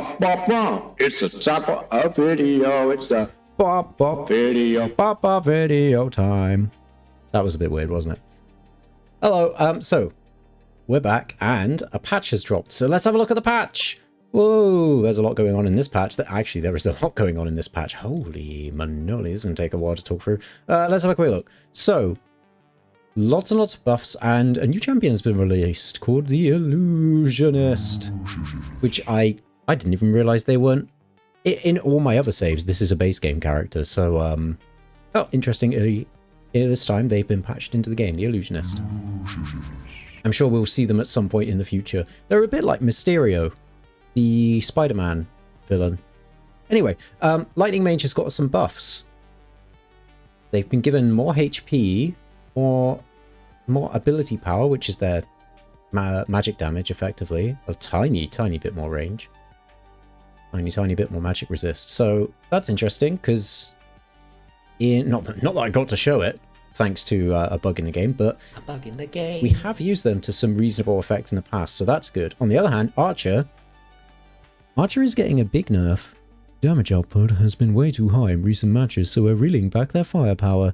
Bop, bop, bop. It's a top of video. It's the Bop, bop, video. bop, bop, video time. That was a bit weird, wasn't it? Hello, so we're back and a patch has dropped. So let's have a look at the patch. Whoa, there's a lot going on in this patch. Actually, there is a lot going on in this patch. Holy manoli, it's going to take a while to talk through. Let's have a quick look. So, lots and lots of buffs, and a new champion has been released called the Illusionist, which I didn't even realize they weren't. In all my other saves, this is a base game character, so, oh, interestingly, this time they've been patched into the game, the Illusionist. I'm sure we'll see them at some point in the future. They're a bit like Mysterio, the Spider-Man villain. Anyway, Lightning Mage has got some buffs. They've been given more HP, more ability power, which is their magic damage, effectively. A tiny bit more range. Tiny bit more magic resist. So that's interesting, because not that I got to show it, thanks to a bug in the game, but a bug in the game. We have used them to some reasonable effect in the past, so that's good. On the other hand, Archer is getting a big nerf. Damage output has been way too high in recent matches, so we're reeling back their firepower.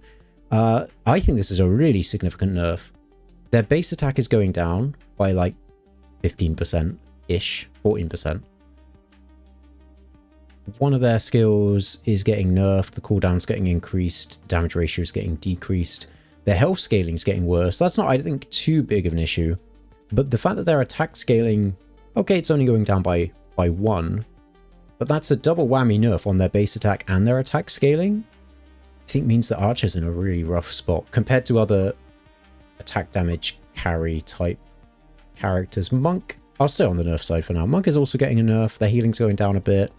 I think this is a really significant nerf. Their base attack is going down by like 15%-ish, 14%. One of their skills is getting nerfed, the cooldown's getting increased, the damage ratio is getting decreased, their health scaling is getting worse. That's not, I think, too big of an issue. But the fact that their attack scaling, okay, it's only going down by 1, but that's a double whammy nerf on their base attack and their attack scaling, I think means that Archer's in a really rough spot compared to other attack damage carry type characters. Monk, I'll stay on the nerf side for now. Monk is also getting a nerf, their healing's going down a bit.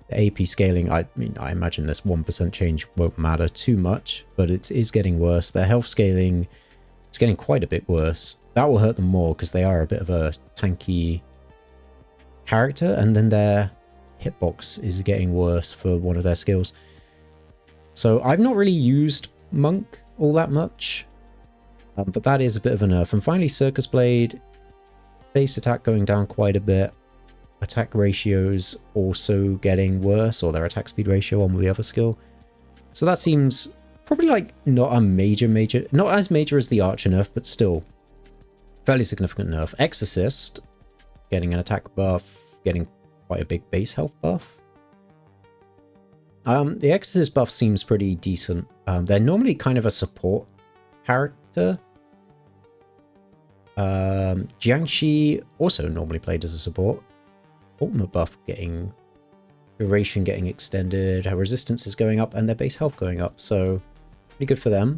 The AP scaling, I mean, I imagine this 1% change won't matter too much, but it is getting worse. Their health scaling is getting quite a bit worse. That will hurt them more because they are a bit of a tanky character, and then their hitbox is getting worse for one of their skills. So I've not really used Monk all that much, but that is a bit of a nerf. And finally, Circus Blade, base attack going down quite a bit. Attack ratios also getting worse, or their attack speed ratio on the other skill. So that seems probably like not a major, not as major as the Archer nerf, but still fairly significant nerf. Exorcist getting an attack buff, getting quite a big base health buff. The Exorcist buff seems pretty decent. They're normally kind of a support character. Jiangxi also normally played as a support. Ultimate buff getting duration getting extended, her resistance is going up, and their base health going up, so pretty good for them.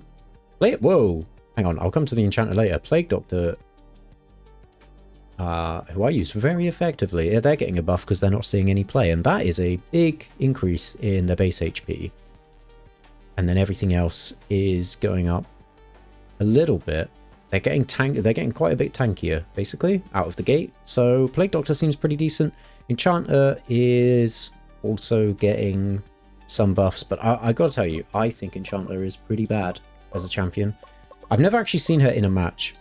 Whoa, hang on, I'll come to the enchanter later. Plague Doctor, who I use very effectively, they're getting a buff because they're not seeing any play, and that is a big increase in their base HP. And then everything else is going up a little bit. They're getting quite a bit tankier, basically, out of the gate. So Plague Doctor seems pretty decent. Enchanter is also getting some buffs, but I gotta tell you, I think Enchanter is pretty bad as a champion. I've never actually seen her in a match,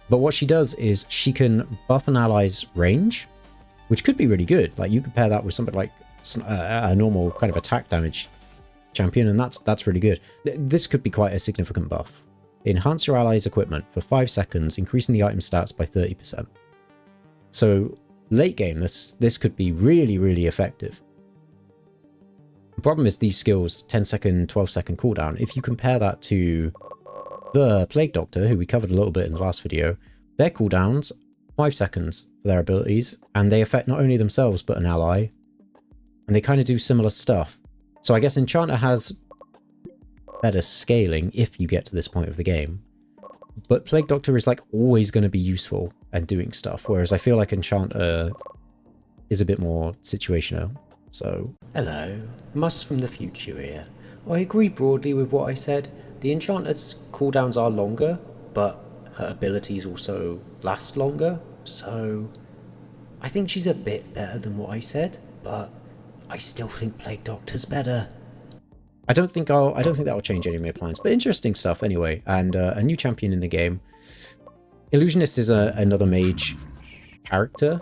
but what she does is she can buff an ally's range, which could be really good. Like, you could pair that with something like a normal kind of attack damage champion, and that's really good. This could be quite a significant buff. Enhance your ally's equipment for 5 seconds, increasing the item stats by 30%. So late game, this could be really effective. The problem is these skills, 10-second, 12-second cooldown. If you compare that to the Plague Doctor, who we covered a little bit in the last video, their cooldowns, 5 seconds for their abilities, and they affect not only themselves but an ally, and they kind of do similar stuff. So I guess Enchanter has better scaling if you get to this point of the game, but Plague Doctor is like always going to be useful and doing stuff, whereas I feel like Enchanter is a bit more situational. So hello, Muss from the future here. I agree broadly with what I said. The Enchanter's cooldowns are longer, but her abilities also last longer, so I think she's a bit better than what I said, but I still think Plague Doctor's better. I don't think that will change any of my plans, but interesting stuff anyway, and a new champion in the game. Illusionist is another mage character.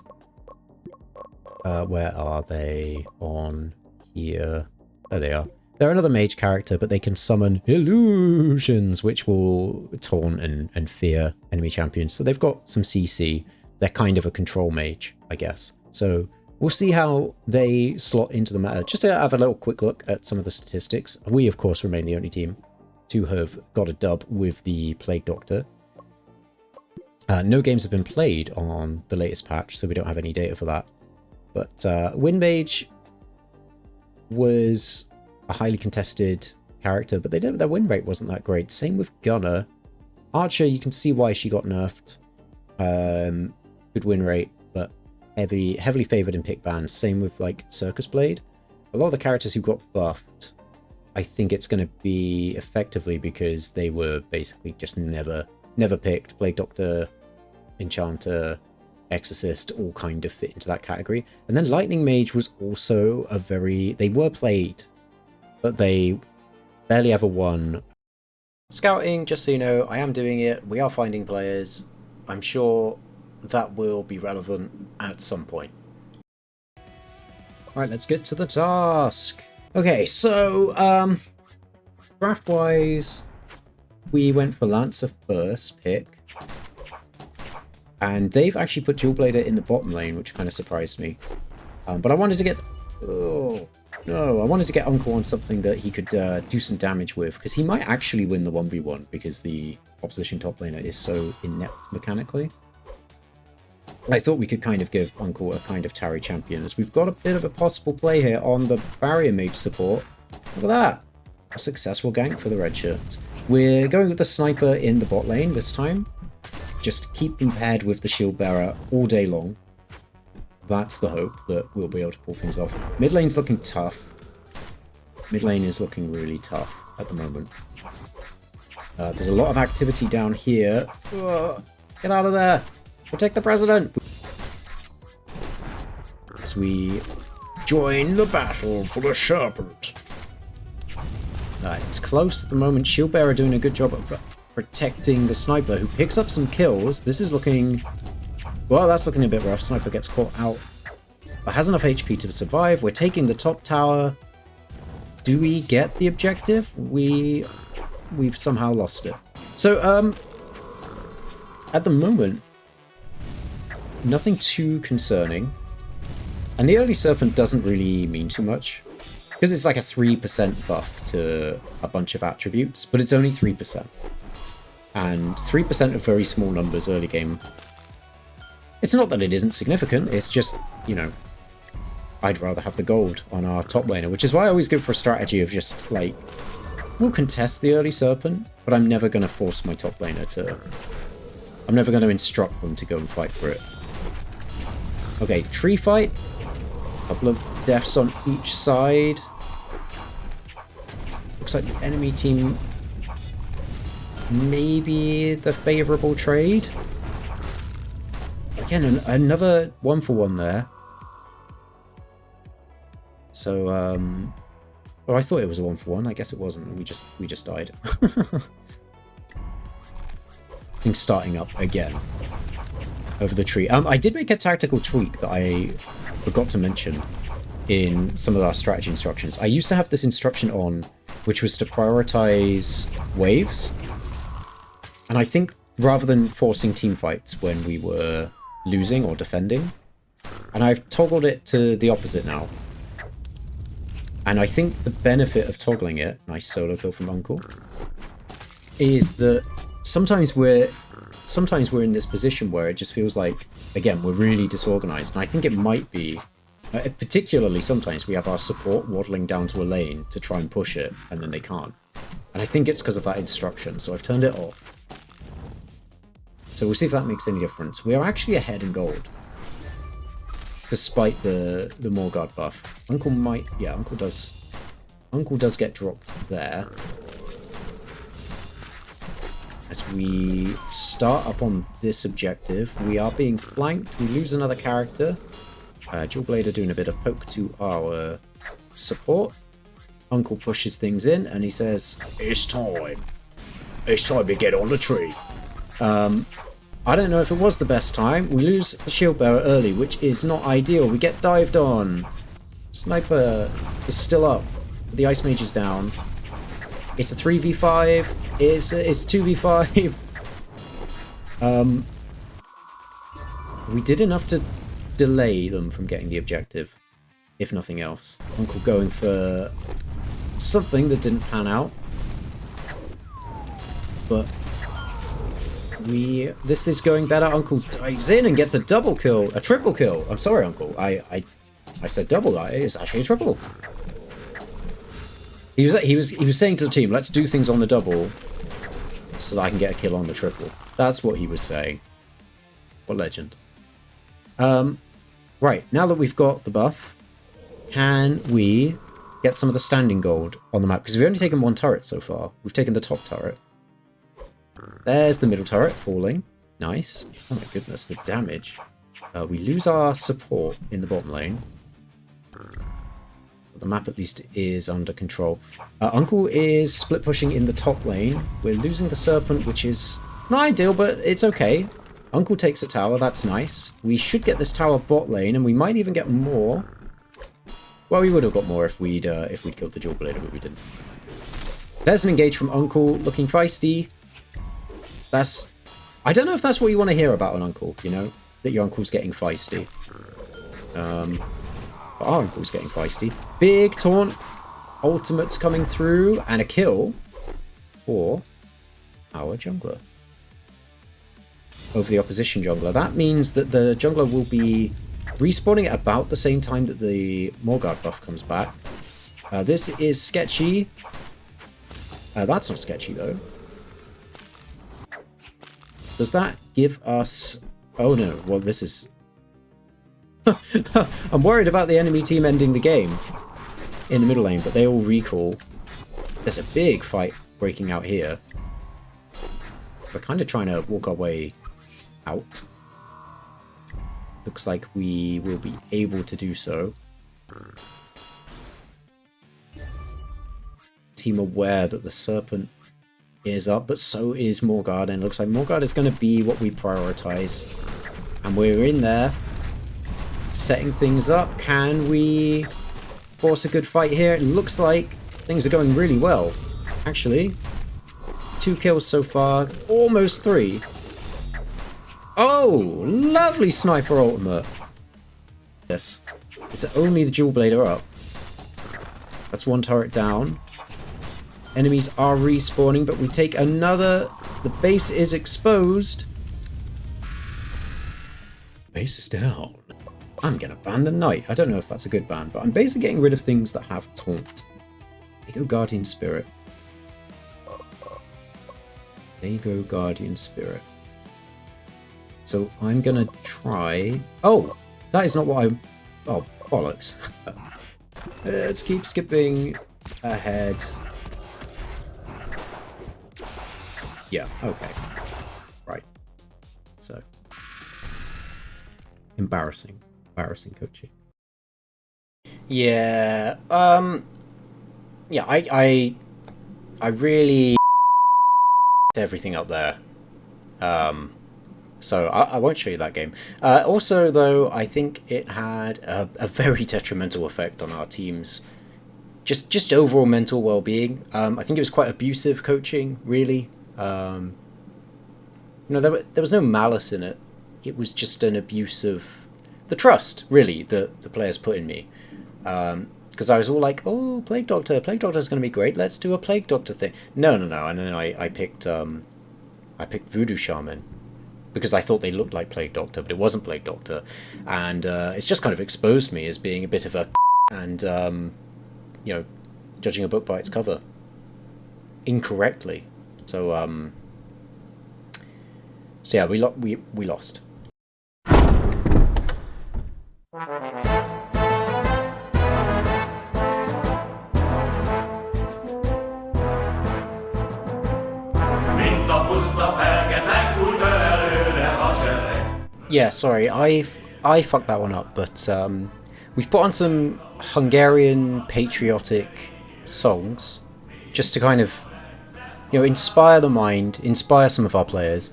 Where are they? On here. There they are. They're another mage character, but they can summon illusions, which will taunt and fear enemy champions. So they've got some CC. They're kind of a control mage, I guess. So we'll see how they slot into the meta. Just to have a little quick look at some of the statistics. We, of course, remain the only team to have got a dub with the Plague Doctor. No games have been played on the latest patch, so we don't have any data for that. But Wind Mage was a highly contested character, but their win rate wasn't that great. Same with Gunner. Archer, you can see why she got nerfed. Good win rate, but heavily favored in pick bans. Same with like Circus Blade. A lot of the characters who got buffed, I think it's going to be effectively because they were basically just never picked. Plague Doctor, Enchanter, Exorcist all kind of fit into that category. And then Lightning Mage was also they were played, but they barely ever won. Scouting, just so you know, I am doing it. We are finding players. I'm sure that will be relevant at some point. Alright, let's get to the task. Okay, so, draft-wise, we went for Lancer first pick. And they've actually put Dual Blader in the bottom lane, which kind of surprised me. But I wanted to get... Oh, no. I wanted to get Uncle on something that he could do some damage with, because he might actually win the 1v1, because the opposition top laner is so inept mechanically. I thought we could kind of give Uncle a kind of tarry champion, as we've got a bit of a possible play here on the Barrier Mage support. Look at that! A successful gank for the red shirts. We're going with the Sniper in the bot lane this time. Just keep him paired with the Shield Bearer all day long. That's the hope, that we'll be able to pull things off. Mid lane's looking tough. Mid lane is looking really tough at the moment. There's a lot of activity down here. Ugh, get out of there! Protect the president! As we join the battle for the Serpent. It's close at the moment. Shield Bearer doing a good job of protecting the Sniper, who picks up some kills. This is looking... Well, that's looking a bit rough. Sniper gets caught out, but has enough HP to survive. We're taking the top tower. Do we get the objective? We've somehow lost it. So, at the moment, nothing too concerning. And the early Serpent doesn't really mean too much, because it's like a 3% buff to a bunch of attributes, but it's only 3%. And 3% of very small numbers early game. It's not that it isn't significant, it's just, you know, I'd rather have the gold on our top laner, which is why I always go for a strategy of just, like, we'll contest the early Serpent, but I'm never going to force my top laner to... I'm never going to instruct them to go and fight for it. Okay, tree fight. A couple of deaths on each side. Looks like the enemy team... maybe the favourable trade. Again, another 1-for-1 there. So, well, I thought it was a 1-for-1. I guess it wasn't. We just died. Things starting up again over the tree. I did make a tactical tweak that I forgot to mention in some of our strategy instructions. I used to have this instruction on, which was to prioritize waves. And I think rather than forcing team fights when we were losing or defending, and I've toggled it to the opposite now. And I think the benefit of toggling it, nice solo kill from Uncle, is that sometimes we're in this position where it just feels like, again, we're really disorganized. And I think it might be, particularly sometimes we have our support waddling down to a lane to try and push it, and then they can't. And I think it's because of that instruction, so I've turned it off. So we'll see if that makes any difference. We are actually ahead in gold, despite the Morgard buff. Uncle might... yeah, Uncle does get dropped there. As we start up on this objective, we are being flanked. We lose another character. Dual Blader doing a bit of poke to our support. Uncle pushes things in, and he says, "It's time. It's time to get on the tree." I don't know if it was the best time. We lose the shield bearer early, which is not ideal. We get dived on. Sniper is still up. The ice mage is down. It's a 3v5. It's 2v5. We did enough to delay them from getting the objective, if nothing else. Uncle going for something that didn't pan out. But this is going better. Uncle dives in and gets a double kill, a triple kill. I'm sorry, Uncle. I said double. It's actually a triple. He was saying to the team, let's do things on the double so that I can get a kill on the triple. That's what he was saying. What legend. Right, now that we've got the buff, can we get some of the standing gold on the map? Because we've only taken one turret so far. We've taken the top turret. There's the middle turret falling. Nice. Oh my goodness, the damage. We lose our support in the bottom lane. The map at least is under control. Uncle is split pushing in the top lane. We're losing the Serpent, which is not ideal, but it's okay. Uncle takes a tower, that's nice. We should get this tower bot lane, and we might even get more. Well, we would have got more if we'd killed the Dual Blader, but we didn't. There's an engage from Uncle, looking feisty. I don't know if that's what you want to hear about an Uncle, you know? That your Uncle's getting feisty. But our Uncle's getting feisty. Big taunt. Ultimates coming through. And a kill for our jungler. Over the opposition jungler. That means that the jungler will be respawning at about the same time that the Morgard buff comes back. This is sketchy. That's not sketchy, though. Does that give us... Oh no, well this is... I'm worried about the enemy team ending the game in the middle lane, but they all recall. There's a big fight breaking out here. We're kind of trying to walk our way out. Looks like we will be able to do so. Team aware that the Serpent is up, but so is Morgard, and it looks like Morgard is going to be what we prioritize. And we're in there, setting things up. Can we force a good fight here? It looks like things are going really well. Actually, 2 kills so far, almost 3. Oh, lovely sniper ultimate. Yes, it's only the Dual Blader up. That's 1 turret down. Enemies are respawning, but we take another. The base is exposed. Base is down. I'm gonna ban the Knight. I don't know if that's a good ban, but I'm basically getting rid of things that have taunt. There you go, Guardian Spirit. There you go, Guardian Spirit. So I'm gonna try... Oh! That is not what I... Oh, bollocks. Let's keep skipping ahead. Yeah, okay. Right. So. Embarrassing. Embarrassing coaching. Yeah, yeah, I really everything up there. So I won't show you that game. Also, though, I think it had a very detrimental effect on our team's just overall mental well-being. I think it was quite abusive coaching, really. You know, there was no malice in it. It was just an abuse of the trust, really, that the players put in me. Because I was all like, oh, Plague Doctor's going to be great. Let's do a Plague Doctor thing. No. And then I picked Voodoo Shaman. Because I thought they looked like Plague Doctor, but it wasn't Plague Doctor. And it's just kind of exposed me as being a bit of a and, you know, judging a book by its cover. Incorrectly. So yeah, we lost. Yeah, sorry, I fucked that one up, but we've put on some Hungarian patriotic songs just to kind of, you know, inspire the mind, inspire some of our players.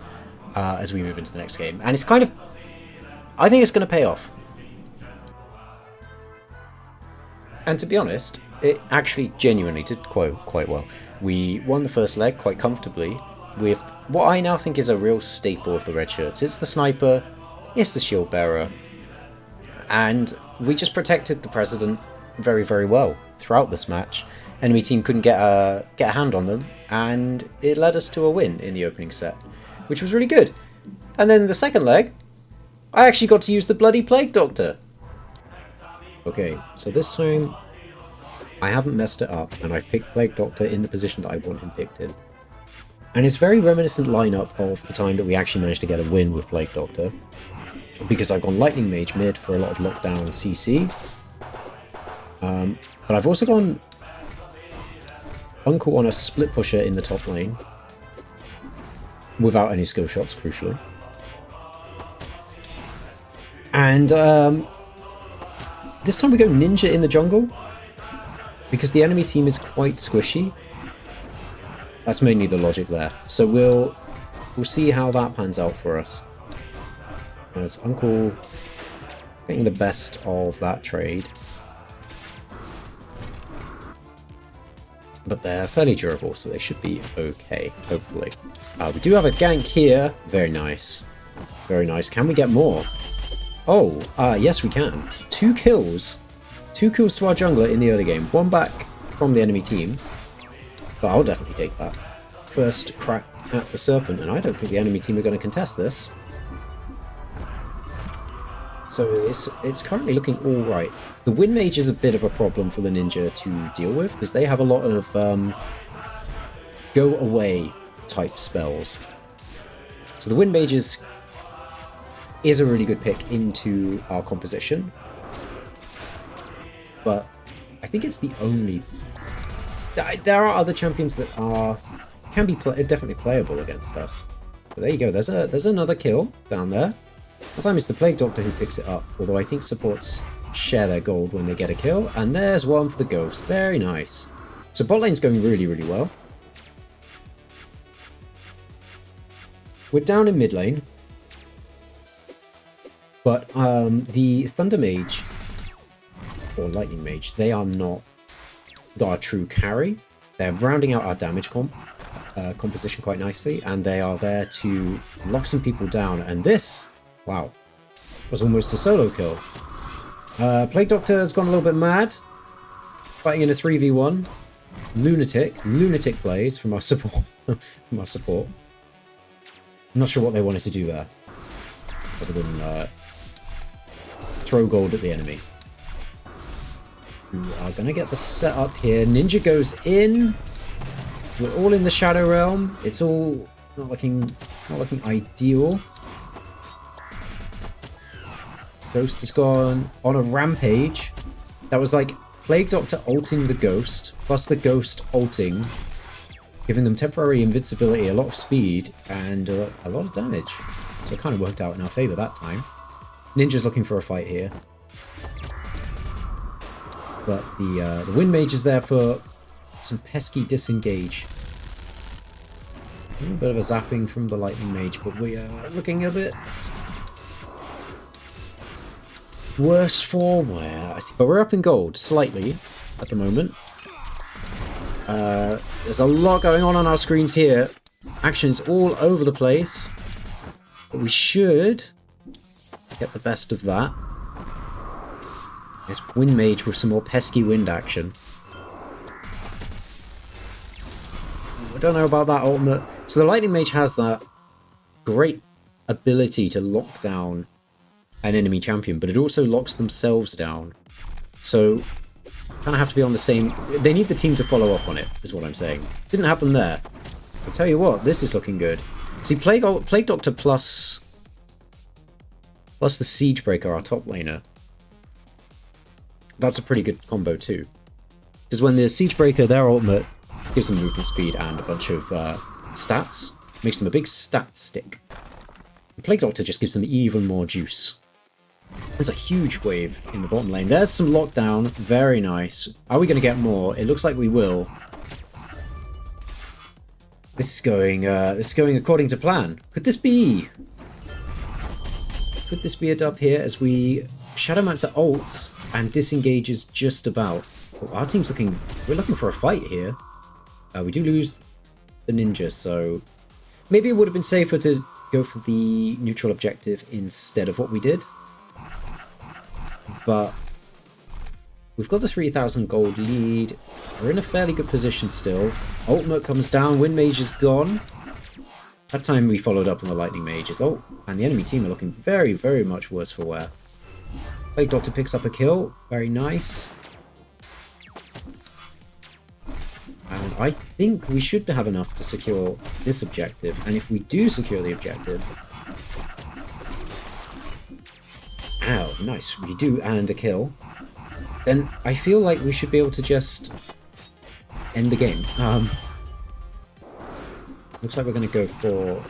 as we move into the next game. And it's kind of... I think it's going to pay off. And to be honest, it actually genuinely did quite well. We won the first leg quite comfortably with what I now think is a real staple of the red shirts. It's the sniper, it's the shield bearer, and we just protected the president very, very well throughout this match. Enemy team couldn't get a hand on them, and it led us to a win in the opening set, which was really good. And then the second leg, I actually got to use the bloody Plague Doctor. Okay, so this time I haven't messed it up, and I've picked Plague Doctor in the position that I want him picked in. And it's very reminiscent lineup of the time that we actually managed to get a win with Plague Doctor, because I've gone Lightning Mage mid for a lot of lockdown CC. But I've also gone Uncle on a split pusher in the top lane, without any skill shots, crucially. And this time we go Ninja in the jungle, because the enemy team is quite squishy. That's mainly the logic there. So we'll see how that pans out for us. As Uncle getting the best of that trade. But they're fairly durable, so they should be okay, hopefully. We do have a gank here. Very nice. Very nice. Can we get more? Oh, yes we can. 2 kills. 2 kills to our jungler in the early game. 1 back from the enemy team. But I'll definitely take that. First crack at the Serpent, and I don't think the enemy team are going to contest this. So it's currently looking alright. The Wind Mage is a bit of a problem for the Ninja to deal with, because they have a lot of go away type spells. So the Wind Mage is a really good pick into our composition. But I think it's the only... There are other champions that can be definitely playable against us. But there you go, there's another kill down there. This time it's the Plague Doctor who picks it up, although I think supports share their gold when they get a kill. And there's one for the Ghost. Very nice. So bot lane's going really, really well. We're down in mid lane. But the Thunder Mage, or Lightning Mage, they are not our true carry. They're rounding out our damage composition quite nicely, and they are there to lock some people down. And this... Wow, was almost a solo kill. Plague Doctor has gone a little bit mad, fighting in a 3v1. Lunatic plays from our support. I'm not sure what they wanted to do there, other than throw gold at the enemy. We are gonna get the setup here. Ninja goes in. We're all in the Shadow Realm. It's all not looking ideal. Ghost has gone on a rampage. That was like Plague Doctor ulting the Ghost, plus the Ghost ulting, giving them temporary invincibility, a lot of speed, and a lot of damage. So it kind of worked out in our favour that time. Ninja's looking for a fight here. But the Wind Mage is there for some pesky disengage. A little bit of a zapping from the Lightning Mage, but we are looking a bit... worse for wear. But we're up in gold, slightly, at the moment. There's a lot going on our screens here. Action's all over the place. But we should get the best of that. This Wind Mage with some more pesky wind action. I don't know about that ultimate. So the Lightning Mage has that great ability to lock down an enemy champion, but it also locks themselves down. So, kind of have to be on the same... They need the team to follow up on it, is what I'm saying. Didn't happen there. I'll tell you what, this is looking good. See, Plague Doctor plus the Siegebreaker, our top laner. That's a pretty good combo too. Because when the Siegebreaker, their ultimate, gives them movement speed and a bunch of stats, makes them a big stat stick. The Plague Doctor just gives them even more juice. There's a huge wave in the bottom lane. There's some lockdown. Very nice. Are we going to get more? It looks like we will. This is going according to plan. Could this be a dub here as we Shadowmancer ults and disengages just about? Oh, our team's we're looking for a fight here. We do lose the ninja, so maybe it would have been safer to go for the neutral objective instead of what we did. But we've got the 3,000 gold lead. We're in a fairly good position still. Ultimate comes down, Wind Mage is gone. That time we followed up on the Lightning Mages. Oh, and the enemy team are looking very, very much worse for wear. Plague Doctor picks up a kill. Very nice. And I think we should have enough to secure this objective. And if we do secure the objective... Ow, nice. We do and a kill. Then I feel like we should be able to just end the game. Looks like we're going to go for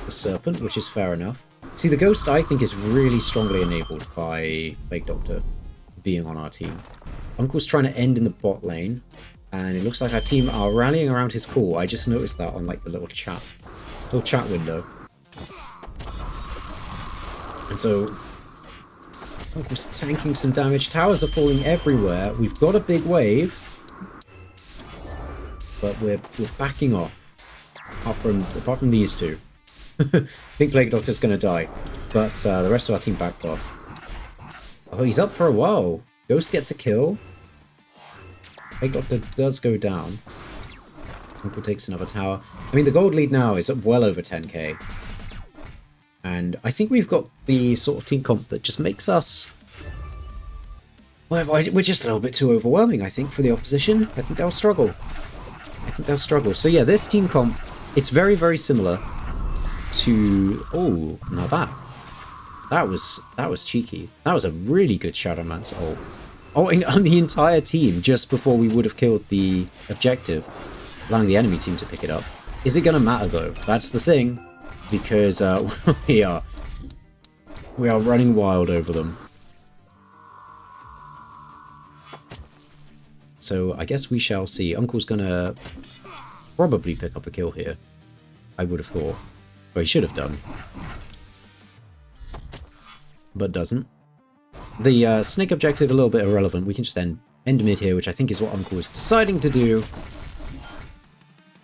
the Serpent, which is fair enough. See, the Ghost, I think, is really strongly enabled by Plague Doctor being on our team. Uncle's trying to end in the bot lane, and it looks like our team are rallying around his call. I just noticed that on, like, the little chat window. And so Uncle's tanking some damage. Towers are falling everywhere. We've got a big wave, but we're backing off. Apart from these two. I think Plague Doctor's going to die, but the rest of our team backed off. Oh, he's up for a while. Ghost gets a kill. Plague Doctor does go down. Uncle takes another tower. I mean, the gold lead now is at well over 10k. And I think we've got the sort of team comp that just makes us... Well, we're just a little bit too overwhelming, I think, for the opposition. I think they'll struggle. So yeah, this team comp, it's very, very similar to... Oh, now that was cheeky. That was a really good Shadowmancer ult. Ulting on the entire team just before we would have killed the objective, allowing the enemy team to pick it up. Is it going to matter though? That's the thing, because we are running wild over them. So I guess we shall see. Uncle's going to probably pick up a kill here, I would have thought. Well, he should have done. But doesn't. The snake objective a little bit irrelevant. We can just end mid here, which I think is what Uncle is deciding to do.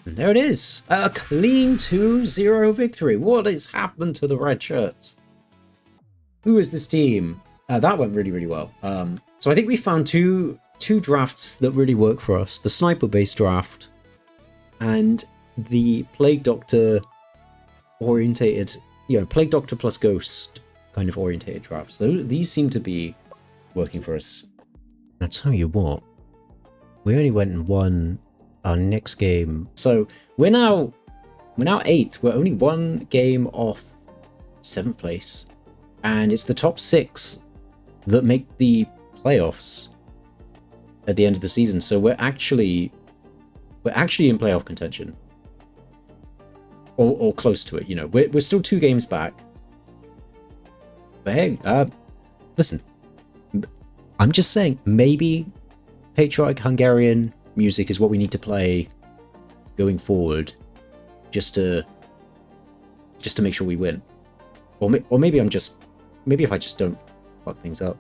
And there it is. A clean 2-0 victory. What has happened to the red shirts? Who is this team? That went really, really well. So I think we found two drafts that really work for us. The sniper-based draft and the Plague Doctor orientated, Plague Doctor plus Ghost kind of orientated drafts. These seem to be working for us. I'll tell you what, we only went and won our next game. So we're now 8th. We're only one game off 7th place. And it's the top 6 that make the playoffs at the end of the season. So we're actually in playoff contention. Or close to it, We're still 2 games back. But hey, listen, I'm just saying, maybe Patriotic Hungarian music is what we need to play going forward, just to make sure we win. Or maybe if I just don't fuck things up.